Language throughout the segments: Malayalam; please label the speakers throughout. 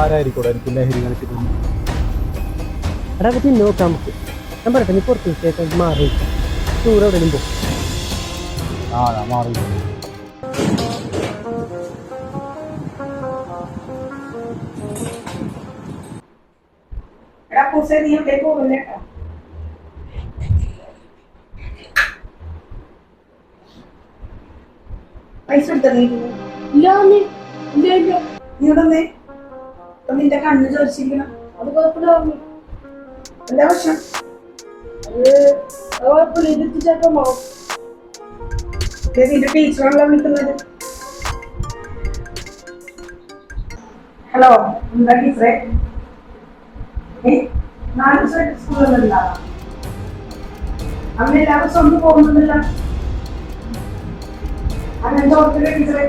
Speaker 1: ആരായിരിക്കും എനിക്ക് ലഹരി കളിച്ചിട്ടുണ്ട്.
Speaker 2: എടാ പറ്റി നോക്കാം നമുക്ക്. ഞാൻ പറയട്ടെ, നീ പുറത്ത് വിട്ടേക്ക് മാറി ടൂർ എവിടെയും പോകും.
Speaker 1: ഞാൻ മാറി.
Speaker 3: പൈസ നിന്റെ കണ്ണ് ചോദിച്ചിരിക്കണം. അത് കുഴപ്പമില്ല. എന്താ പ്രശ്നം? നിന്റെ ടീച്ചറാണല്ലോ വിളിക്കുന്നത്. ഹലോ, എന്താ ടീച്ചറെ? നാല് ദിവസമായിട്ട് സ്കൂളിലല്ല. അങ്ങനെ എല്ലാവരും സ്വന്തം പോകുന്നില്ല. അങ്ങനത്തെ ഓർത്തില്ല ടീച്ചറെ.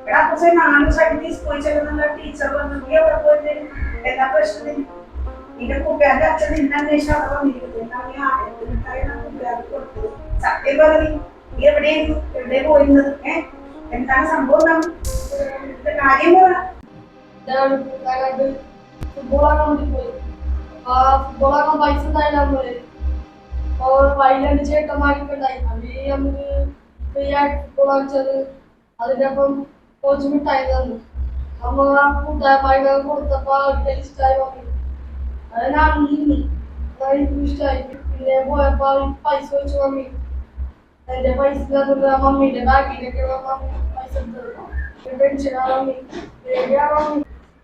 Speaker 3: എടാ പക്ഷേ 4 ദിവസമായിട്ട് നീ സ്കൂളിൽ ചെല്ലുന്നുള്ള ടീച്ചർ വന്നു. നീ എവിടെ പോയിട്ട് എന്താ പ്രശ്നം? നിന്റെ കൂട്ടുകാരുടെ അച്ഛൻ നിന്നെ അന്വേഷിച്ച് അവിടെ വന്നിരിക്കുന്നത്. കൂട്ടുകാർക്ക് കൊടുത്തത് സത്യം പറഞ്ഞു. നീ എവിടെയായിരുന്നു? എവിടെ പോയിരുന്നത്? എന്താണ് സംഭവം? കാര്യം പോകണം.
Speaker 4: ഫുട്ബോളാക്കാൻ പൈസ ഉണ്ടായില്ല. വയലന്റ് ചേട്ടന്മാരൊക്കെ ഉണ്ടായി. നമുക്ക് ഫ്രീ ആയിട്ട് ഫുട്ബോൾ കളിച്ചത്. അതിന്റെ ഒപ്പം കോച്ച് മിഠായി തന്നു. നമ്മൾ ആ കൂട്ടുകാരന്മാർക്ക് കൊടുത്തപ്പോ അവർക്ക് ഇഷ്ടമായി വന്നു. അത് ഞാൻ എനിക്ക് ഇഷ്ടമായി. പിന്നെ പോയപ്പോ പൈസ വെച്ച് മമ്മി എന്റെ പൈസ മമ്മീന്റെ ബാഗിലൊക്കെ മമ്മി പൈസ എടുത്തത്. ടെൻഷനാണ് മമ്മി. പേടിയാണ് മമ്മി.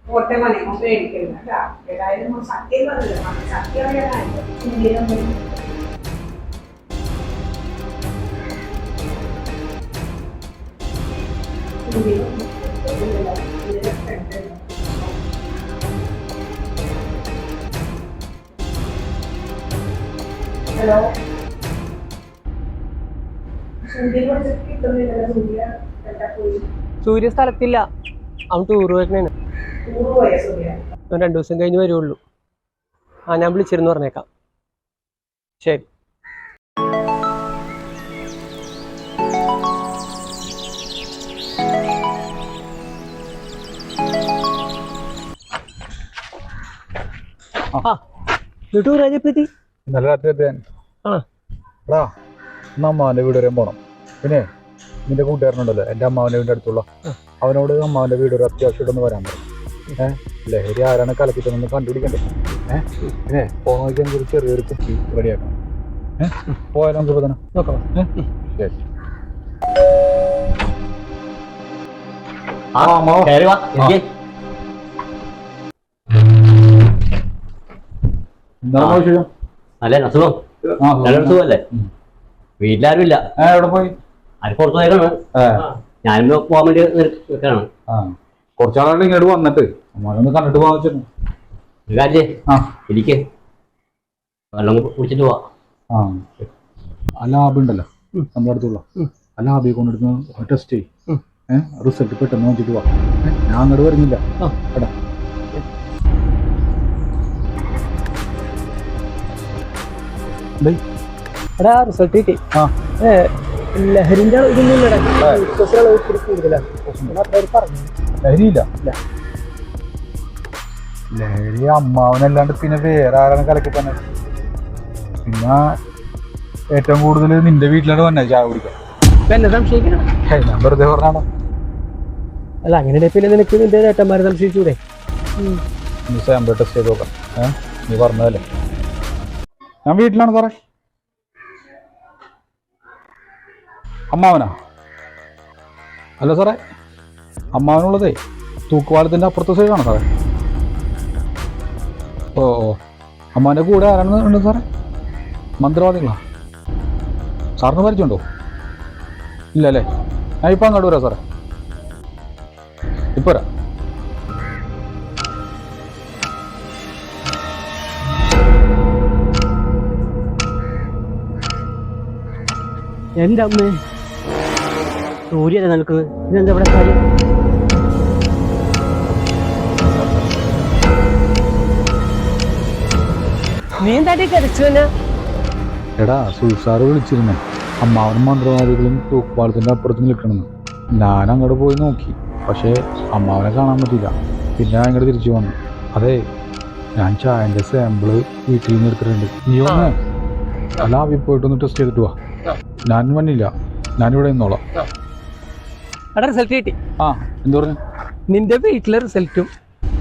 Speaker 3: ഓട്ടെ മനെ പേടിക്കില്ല. ഏതായാലും സത്യം പറഞ്ഞില്ല. സത്യം ഹലോ,
Speaker 2: സൂര്യ സ്ഥലത്തില്ല, അവൻ ടൂർ വരുന്നതാണ്. 2 ദിവസം കഴിഞ്ഞ് വരുള്ളൂ. ഞാൻ വിളിച്ചിരുന്നു പറഞ്ഞേക്കാം. ശരി. ടൂർ കഴിഞ്ഞെത്തി.
Speaker 1: ഇന്നലെ രാത്രി എത്തിയാൻ എടാ അമ്മാവൻ്റെ വീട് വരെയും പോണം. പിന്നെ നിന്റെ കൂട്ടുകാരനുണ്ടല്ലോ എൻ്റെ അമ്മാവൻ്റെ വീടിൻ്റെ അടുത്തുള്ള, അവനോട് അമ്മാവൻ്റെ വീട് ഒരു അത്യാവശ്യമായിട്ടൊന്ന് വരാൻ പറയും. ലഹരി ആരാണ് കലക്കിട്ടൊന്ന് കണ്ടുപിടിക്കണ്ടേ. പിന്നെ പോകാൻ നോക്കിയാൽ ഒരു ചെറിയൊരു കുപ്പി റെഡിയാക്കണം. പോയാലോ നമുക്ക് തന്നെ നോക്കാം.
Speaker 5: അല്ലേ അസുഖം? സുഖല്ലേ? വീട്ടിലാരും ഇല്ല.
Speaker 1: എവിടെ പോയി?
Speaker 5: അത് പുറത്തു പോയേക്കാണ്. ഞാനും പോകാൻ വേണ്ടി നിൽക്കാണ്.
Speaker 1: കുറച്ചാളുകൾ ഇങ്ങോട്ട് വന്നിട്ട് അമ്മാനൊന്ന് കണ്ടിട്ട് പോകാൻ വെച്ചിരുന്നു.
Speaker 5: എനിക്ക് വെള്ളം കുടിച്ചിട്ട് പോവാ.
Speaker 1: ആ ലാബ് ഉണ്ടല്ലോ നമ്മുടെ അടുത്തുള്ള, ആ ലാബിൽ കൊണ്ടെടുത്ത് ടെസ്റ്റ് ചെയ്യും. റിസൾട്ട് പെട്ടെന്ന് നോക്കിട്ട് പോവാ. ഞാൻ അങ്ങോട്ട് വരുന്നില്ല. എടാ
Speaker 2: എടാ റിസൾട്ട് കിട്ടി. ലഹരിന്റെ ഇതൊന്നും കൂടുതലാണ്.
Speaker 1: ലഹരിയില്ല. ലഹരി അമ്മാവനല്ലാണ്ട് പിന്നെ വേറെ ആരാണ് കലക്കി തന്നെ. പിന്നെ ഏറ്റവും കൂടുതൽ നിന്റെ വീട്ടിലാണ് വന്നെ ചായ കുടിക്കാൻ.
Speaker 2: എന്നെ സംശയിക്കണം?
Speaker 1: ഞാൻ വെറുതെ പറഞ്ഞാണോ?
Speaker 2: അല്ല അങ്ങനെ പിന്നെ നിനക്ക് നിന്റെ ചേട്ടന്മാരെ സംശയിച്ചൂടെ?
Speaker 1: സാമ്പിൾ ടെസ്റ്റ് ചെയ്ത് നോക്കാം. നീ പറഞ്ഞതല്ലേ. ഞാൻ വീട്ടിലാണ് സാറേ. അമ്മാവനാ? അല്ല സാറേ, അമ്മാവനുള്ളതേ തൂക്കുപാലത്തിൻ്റെ അപ്പുറത്തെ സൈഡാണോ സാറേ? ഓ അമ്മാവൻ്റെ കൂടെ ആരാണെന്ന് ഉണ്ട് സാറേ? മന്ത്രവാദികളാ? സാറിന് പരിചയമുണ്ടോ? ഇല്ല അല്ലേ? ഞാൻ ഇപ്പം അങ്ങോട്ട് വരാം സാറേ. ഇപ്പം വരാം.
Speaker 2: എൻ്റെ അമ്മ സൂര്യല്ലേ നിൽക്കുന്നത്? ഇതെന്താ ഇവിടെ കാര്യം? നീ എന്താട്ടി കരച്ചു തന്നെ?
Speaker 1: എടാ സുസാറ് വിളിച്ചിരുന്നേ, അമ്മാവനും മന്ത്രവാദികളും തൂക്കുപാലത്തിൻ്റെ അപ്പുറത്ത് നിൽക്കണമെന്ന്. ഞാൻ അങ്ങോട്ട് പോയി നോക്കി. പക്ഷേ അമ്മാവനെ കാണാൻ പറ്റില്ല. പിന്നെ ഞാൻ ഇങ്ങോട്ട് തിരിച്ചു വന്നു. അതെ, ഞാൻ ചായൻ്റെ സാമ്പിള് വീട്ടിൽ നിന്ന് എടുത്തിട്ടുണ്ട്. നീ ഒന്ന് അല്ല പോയിട്ടൊന്ന് ടെസ്റ്റ് ചെയ്തിട്ട് വാ. ഞാൻ വന്നില്ല, ഞാനിവിടെ നിന്നോളാം.
Speaker 2: എടാ റിസൾട്ട് കിട്ടി.
Speaker 1: ആ എന്തു പറഞ്ഞു?
Speaker 2: നിന്റെ വീട്ടിലെ റിസൾട്ടും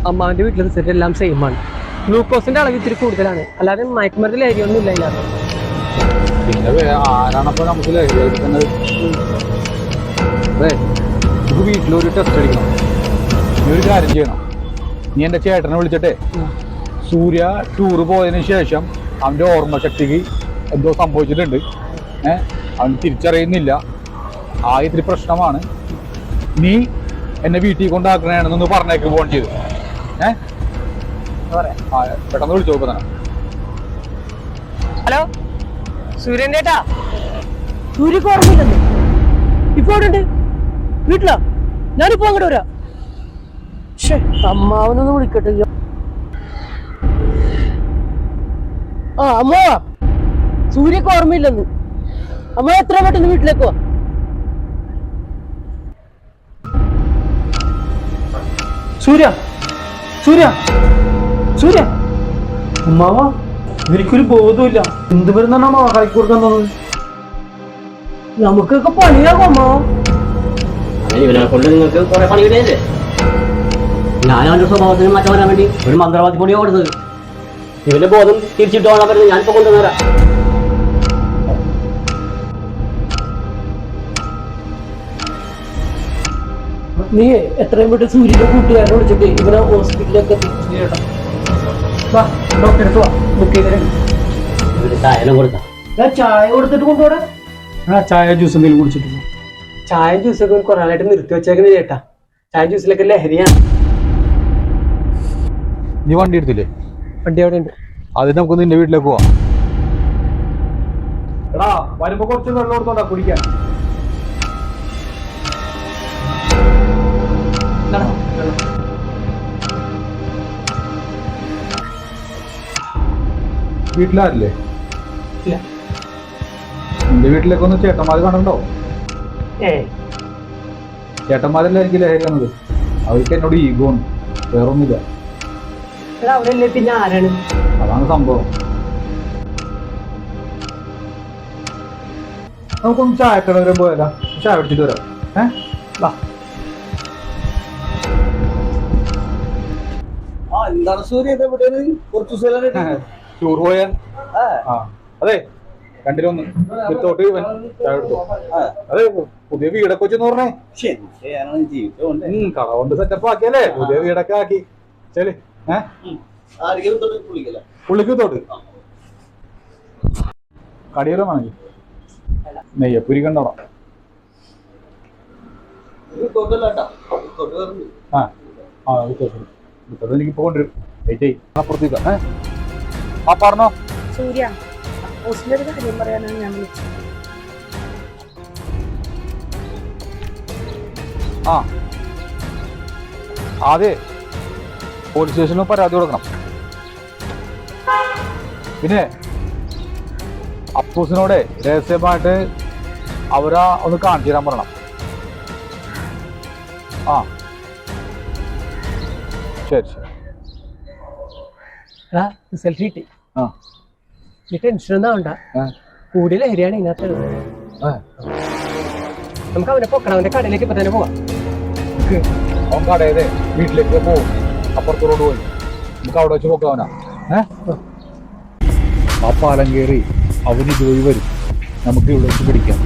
Speaker 2: അമ്മാവിന്റെ വീട്ടിലെ റിസൾട്ടും എല്ലാം സെയിം ആണ്. ഗ്ലൂക്കോസിന്റെ അളവ് ഇത്തിരി കൂടുതലാണ്, അല്ലാതെ മയക്കുമരുന്ന് ലഹരിയൊന്നും ഇല്ല അതിനകത്ത്.
Speaker 1: പിന്നെ ആരാണപ്പോ നമുക്ക് ലഹരി എടുക്കുന്നത്? അതെ, നമുക്ക് വീട്ടിലൊരു ടെസ്റ്റ് അടിക്കണം. നീ ഒരു കാര്യം ചെയ്യണം. നീ എൻ്റെ ചേട്ടനെ വിളിച്ചിട്ടെ സൂര്യ ടൂറ് പോയതിനു ശേഷം അവൻ്റെ ഓർമ്മശക്തിക്ക് എന്തോ സംഭവിച്ചിട്ടുണ്ട്. അവൻ തിരിച്ചറിയുന്നില്ല. ആ ഇത്തിരി പ്രശ്നമാണ്. നീ എന്നെ വീട്ടിൽ കൊണ്ടാക്കണേണെന്നൊന്ന് പറഞ്ഞേക്ക് ഫോൺ ചെയ്ത്. പെട്ടെന്ന് വിളിച്ചു നോക്കുക തന്നെ.
Speaker 2: ഹലോ സൂര്യൻ്റെ ഏട്ടാ, സൂര്യക്ക് ഓർമ്മയില്ലെന്ന്. ഇപ്പൊ അവിടെ ഉണ്ട്, വീട്ടിലാ. ഞാനിപ്പോ അങ്ങോട്ട് വരാം. അമ്മാവനൊന്ന് വിളിക്കട്ടെ. ആ അമ്മ, സൂര്യക്ക് ഓർമ്മയില്ലെന്ന്. അമ്മ എത്ര പെട്ടെന്ന് വീട്ടിലേക്ക് വാ. സൂര്യ സൂര്യ സൂര്യ
Speaker 6: ഉമ്മാവ, എനിക്കൊരു ബോധമില്ല. എന്ത് വരുന്നാണ് അമ്മ കലക്കി കൊടുക്കാൻ തോന്നുന്നത്?
Speaker 2: നമുക്കൊക്കെ പണിയാകും അമ്മാവ.
Speaker 5: അങ്ങനെ ഇവനെ കൊണ്ട് നിങ്ങൾക്ക് കുറെ പണി കിട്ടിയല്ലേ? ഞാൻ അവന്റെ സ്വഭാവത്തിന് മാറ്റം വരാൻ വേണ്ടി ഒരു മന്ത്രവാദി പൊടിയോ കൊടുത്തത്. ഇവന്റെ ബോധം തിരിച്ചിട്ട് വേണം പറയുന്നത്. ഞാനിപ്പോ കൊണ്ടുവന്നേരാ.
Speaker 2: നീ എത്രയും പെട്ടെന്ന് സൂര്യന്റെ കൂട്ടുകാരനെ വിളിച്ചിട്ട് ഇവനെ ഹോസ്പിറ്റലിലേക്ക് എത്തിച്ചു കേട്ടോ. ഡോക്ടറെ ബുക്ക് ചെയ്തിട്ടുണ്ട്.
Speaker 5: ഇവര് ചായനം കൊടുത്താ
Speaker 2: ഞാൻ ചായ കൊടുത്തിട്ട് കൊണ്ടുപോടാ.
Speaker 6: ചായ ജ്യൂസ് എന്തെങ്കിലും കുടിച്ചിട്ടില്ല?
Speaker 2: ചായ ജ്യൂസൊക്കെ കുറെ നാളായിട്ട് നിർത്തി വെച്ചേക്കുന്നത് ചേട്ടാ. ചായ ജ്യൂസിലൊക്കെ ലഹരിയാണ്.
Speaker 1: നീ വണ്ടി എടുത്തില്ലേ?
Speaker 2: വണ്ടി അവിടെ ഉണ്ട്.
Speaker 1: അത് നമുക്ക് നിന്റെ വീട്ടിലേക്ക് പോവാം. എടാ വരുമ്പോ കുറച്ച് വെള്ളം എടുത്തോണ്ടാ കുടിക്കാൻ. വീട്ടിലാരില്ലേ?
Speaker 2: ഇല്ല.
Speaker 1: നിന്റെ വീട്ടിലേക്കൊന്ന് ചേട്ടന്മാര് കാണുന്നുണ്ടോ? ചേട്ടന്മാരല്ലേ എനിക്ക് ലഹരി വന്നത്. അവർക്ക് എന്നോട് ഈഗോ ആണ്, വേറൊന്നുമില്ല.
Speaker 2: അവിടെ അല്ലേ പിന്നെ ആരാണ്?
Speaker 1: അതാണ് സംഭവം. നമുക്കൊന്ന് ചായക്കട വരെ പോയാലോ? ചായ പിടിച്ചിട്ട് വരാം.
Speaker 6: എന്താണ് സൂര്യ കുറച്ച്
Speaker 1: ടൂർ പോയാൻ? അതെ, രണ്ടിലൊന്ന് എടുത്തോട്ട് ചായ എടുത്തോ. അതെ, പുതിയ വീടൊക്കെ വെച്ചെന്ന് പറഞ്ഞേ. കട കൊണ്ട് സെറ്റപ്പ് ആക്കിയല്ലേ, പുതിയ വീടൊക്കെ ആക്കി. ശരി, പുള്ളിക്ക് തൊട്ട് കടിയല്ലോ വേണമെങ്കിൽ നെയ്യപ്പുരി കണ്ടോടാം. എനിക്കിപ്പോ കൊണ്ടുവരും. അപ്പുറത്തേക്ക് ആ പറഞ്ഞോ.
Speaker 3: സൂര്യ, ഹോസ്റ്റലൊരു കാര്യം പറയാനാണ് ഞാൻ വിളിച്ചത്.
Speaker 1: അതെ, പോലീസ് സ്റ്റേഷനിൽ പരാതി കൊടുക്കണം. പിന്നെ അപ്പൂസിനോടെ രഹസ്യമായിട്ട് അവരാ ഒന്ന് കാണിച്ചു തരാൻ പറയണം. ശരി ശരി.
Speaker 2: റിസൾട്ട് കിട്ടി. ഈ ടെൻഷൻ ഒന്നും ആവണ്ട. കൂടുതൽ ലഹരിയാണ് ഇതിനകത്ത്. നമുക്ക് അവനെ പൊക്കണം. അവന്റെ കടയിലേക്ക് ഇപ്പൊ തന്നെ പോവാം.
Speaker 1: അവൻ കടയതേ വീട്ടിലേക്ക് പോകും. അപ്പുറത്ത് റോഡ് പോയി നമുക്ക് അവിടെ വെച്ച് നോക്കാം. അവനാ ആ പാലം കയറി അവന് ജോലി വരും. നമുക്ക് ഇവിടെ വെച്ച് പിടിക്കാം.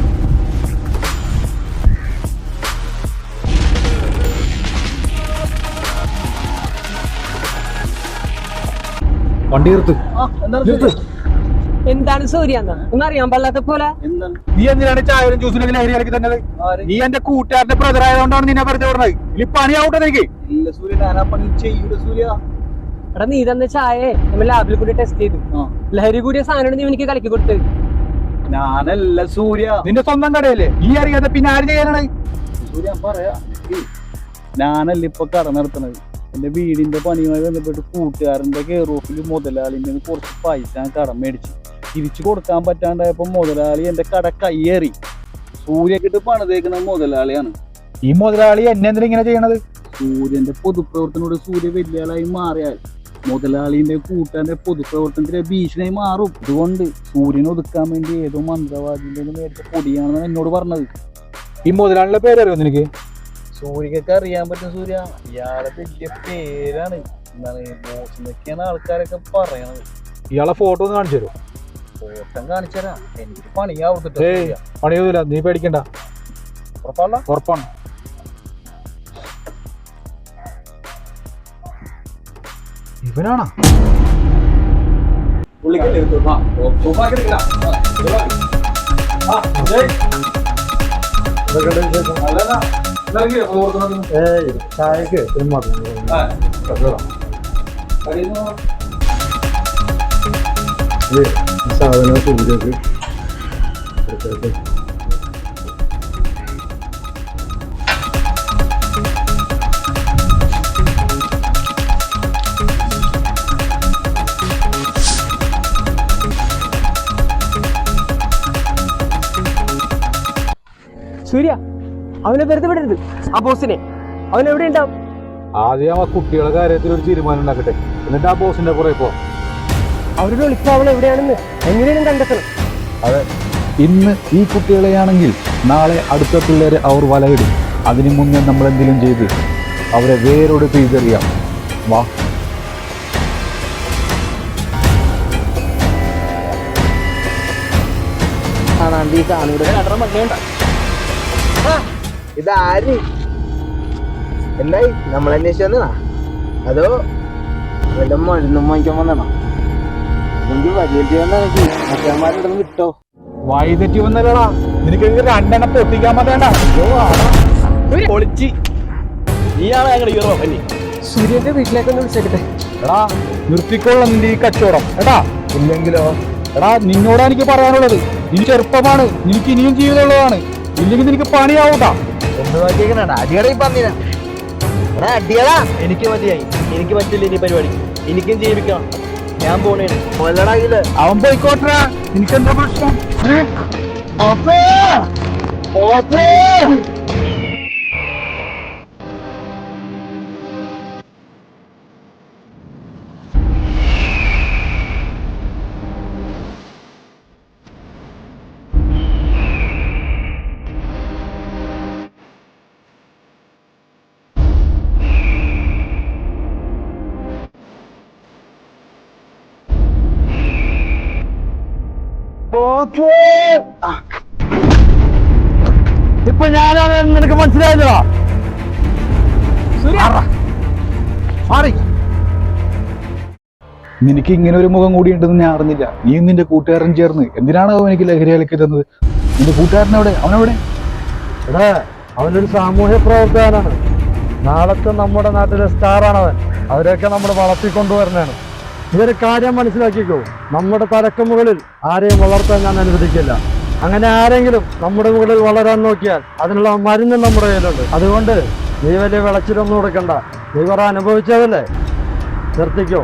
Speaker 1: വണ്ടി നിർത്ത്.
Speaker 2: എന്താണ് സൂര്യ ഒന്നറിയാൻ പാടില്ലാത്ത പോലെ?
Speaker 1: നീ എന്തിനാണ് ചായയും ജ്യൂസിനൊക്കെ ലഹരി ഇറക്കി തന്നത്? നീ എന്റെ കൂട്ടുകാരന്റെ ബ്രദർ ആയതുകൊണ്ടാണ് നിന്നെ പരിചയം പറഞ്ഞത്. ഇനി പണിയാവട്ടെ എനിക്ക്.
Speaker 2: എടാ, നീ തന്ന ചായ നമ്മൾ ലാബിൽ കൂടി ടെസ്റ്റ് ചെയ്തു. ലഹരി കൂടിയ സാധനമാണ് നീ എനിക്ക് കലക്കി കൊടുത്തത്.
Speaker 6: ഞാനല്ല സൂര്യ,
Speaker 1: നിന്റെ സ്വന്തം കടയല്ലേ, നീ അറിയാതെ പിന്നെ ആര് ചെയ്യാനാണ്?
Speaker 6: സൂര്യ പറയാ, ഞാനല്ല ഇപ്പൊ കട നടത്തണത്. എന്റെ വീടിന്റെ പണിയുമായി ബന്ധപ്പെട്ട് കൂട്ടുകാരന്റെ കെയർ ഓഫിൽ മുതലാളിന്റെ കുറച്ച് പൈസ കടം മേടിച്ചു. തിരിച്ചു കൊടുക്കാൻ പറ്റാണ്ടായപ്പോ മുതലാളി എന്റെ കട കയ്യേറി. സൂര്യക്കിട്ട് പണിതേക്കുന്ന മുതലാളിയാണ്.
Speaker 1: ഈ മുതലാളി എന്നെ എന്തിനാ ഇങ്ങനെ ചെയ്യണത്?
Speaker 6: സൂര്യന്റെ പൊതുപ്രവർത്തനോട് സൂര്യ വലിയ ആളായി മാറിയാൽ മുതലാളിന്റെ കൂട്ടാന്റെ പൊതുപ്രവർത്തനത്തിലെ ഭീഷണിയായി മാറും. അതുകൊണ്ട് സൂര്യനെ ഒതുക്കാൻ വേണ്ടി ഏതോ മന്ത്രവാദിന്റെ മേടിച്ച പൊടിയാണെന്നാണ് എന്നോട് പറഞ്ഞത്.
Speaker 1: ഈ മുതലാളിയുടെ പേരറിയോ നിനക്ക്?
Speaker 6: സൂര്യക്കൊക്കെ അറിയാൻ പറ്റും. സൂര്യ ഇയാളെ വലിയ പേരാണ്. എന്താണ് ബോസ് എന്നൊക്കെയാണ് ആൾക്കാരൊക്കെ പറയണത്.
Speaker 1: ഇയാളെ ഫോട്ടോ ഒന്ന് കാണിച്ചു തരുമോ?
Speaker 6: ഫോട്ടം കാണിച്ചരാ. എനിക്ക് പണിയാവുന്നില്ല.
Speaker 1: പണിയൊന്നുമില്ല, നീ പേടിക്കണ്ട. ഉറപ്പാണ്. ഇവനാണോ? ചായക്ക് സാധനം സൂര്യക്ക്
Speaker 2: സൂര്യ, അവനെ വെറുതെ വിടരുത്. ആ ബോസിനെ അവൻ എവിടെ ഉണ്ടാവും?
Speaker 1: ആദ്യം ആ കുട്ടികളുടെ കാര്യത്തിൽ ഒരു തീരുമാനം ഉണ്ടാക്കട്ടെ, എന്നിട്ട് ആ ബോസിന്റെ പുറകെ പോവാം.
Speaker 2: അവരുടെ ഒളിത്താവളം എവിടെയാണെന്ന് എങ്ങനെയും കണ്ടെത്തണം.
Speaker 1: അതെ, ഇന്ന് ഈ കുട്ടികളെയാണെങ്കിൽ നാളെ അടുത്ത പിള്ളേരെ അവർ വലയിടും. അതിനു മുന്നേ നമ്മൾ എന്തെങ്കിലും ചെയ്ത് അവരെ വേരോട് പിഴുതെറിയാം. വാ.
Speaker 2: ഇതാര്? എന്തായി, നമ്മൾ അന്വേഷിച്ചു വന്നതാ അതോ വല്ല മരുന്നും വാങ്ങിക്കാൻ വന്നതാ? എനിക്ക് വലിയ മറ്റന്മാരുടെ വിട്ടോ.
Speaker 1: വൈതെറ്റി വന്നല്ലടാ, നിനക്ക് രണ്ടെണ്ണം പൊട്ടിക്കാൻ പറ്റേണ്ട.
Speaker 5: പൊളിച്ച് നീയാണ് ഞങ്ങളുടെ ഹീറോ.
Speaker 2: സൂര്യന്റെ വീട്ടിലേക്കൊന്ന് വിളിച്ചേക്കട്ടെ.
Speaker 1: എടാ നിർത്തിക്കൊള്ള നിന്റെ ഈ കച്ചവടം. എടാ ഇല്ലെങ്കിലോ? എടാ നിന്നോടാ എനിക്ക് പറയാനുള്ളത്, ഇനി ചെറുപ്പമാണ്, നിനക്ക് ഇനിയും ജീവിതമുള്ളതാണ്. ഇല്ലെങ്കിൽ നിനക്ക് പണിയാവൂട്ടാ.
Speaker 2: ഒന്ന് നോക്കിയേക്കണ അടിയടയും പറഞ്ഞില്ല. എടാ അടിയടാ,
Speaker 5: എനിക്ക് മതിയായി. എനിക്ക് പറ്റില്ല ഇനി പരിപാടി. എനിക്കും ജീവിക്കണം. ഞാൻ പോണേണ്.
Speaker 2: കൊല്ലടാകില്ല.
Speaker 1: അവൻ പോയിക്കോട്ടാ, എനിക്കെന്താ പ്രശ്നം? ഇപ്പൊ ഞാനാണ് നിനക്ക് മനസ്സിലായില്ലടാ. നിനക്ക് ഇങ്ങനെ ഒരു മുഖം കൂടി ഉണ്ടെന്ന് ഞാൻ അറിഞ്ഞില്ല. നീയും നിന്റെ കൂട്ടുകാരൻ ചേർന്ന് എന്തിനാണ് അവൻ എനിക്ക് ലഹരിയിലേക്ക് തന്നത്? നിന്റെ കൂട്ടുകാരനവിടെ? അവനവിടെ? എടാ അവനൊരു സാമൂഹ്യ പ്രവർത്തകനാണ്. നാളത്തെ നമ്മുടെ നാട്ടിലെ സ്റ്റാറാണവൻ. അവരെയൊക്കെ നമ്മൾ വളർത്തിക്കൊണ്ടുവരണാണ്. ഇതൊരു കാര്യം മനസ്സിലാക്കിക്കോ, നമ്മുടെ തലക്ക് മുകളിൽ ആരെയും വളർത്താൻ ഞാൻ അനുവദിക്കില്ല. അങ്ങനെ ആരെങ്കിലും നമ്മുടെ മുകളിൽ വളരാൻ നോക്കിയാൽ അതിനുള്ള മരുന്ന് നമ്മുടെ കയ്യിലുണ്ട്. അതുകൊണ്ട് നീ വലിയ വിളച്ചിലൊന്നും കൊടുക്കണ്ട. നീ കുറെ അനുഭവിച്ചതല്ലേ, നിർത്തിക്കോ.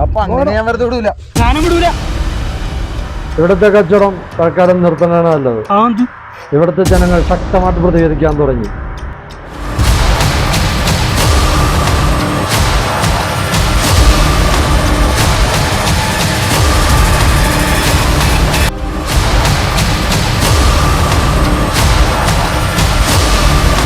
Speaker 2: അപ്പൊ അങ്ങനെ ഞാൻ വെറുതെ വിടൂല.
Speaker 5: ഞാനും വിടൂല.
Speaker 1: ഇവിടുത്തെ കച്ചവടം തൽക്കാലം നിർത്തണതാണ് നല്ലത്. ഇവിടുത്തെ ജനങ്ങൾ ശക്തമായിട്ട് പ്രതികരിക്കാൻ തുടങ്ങി.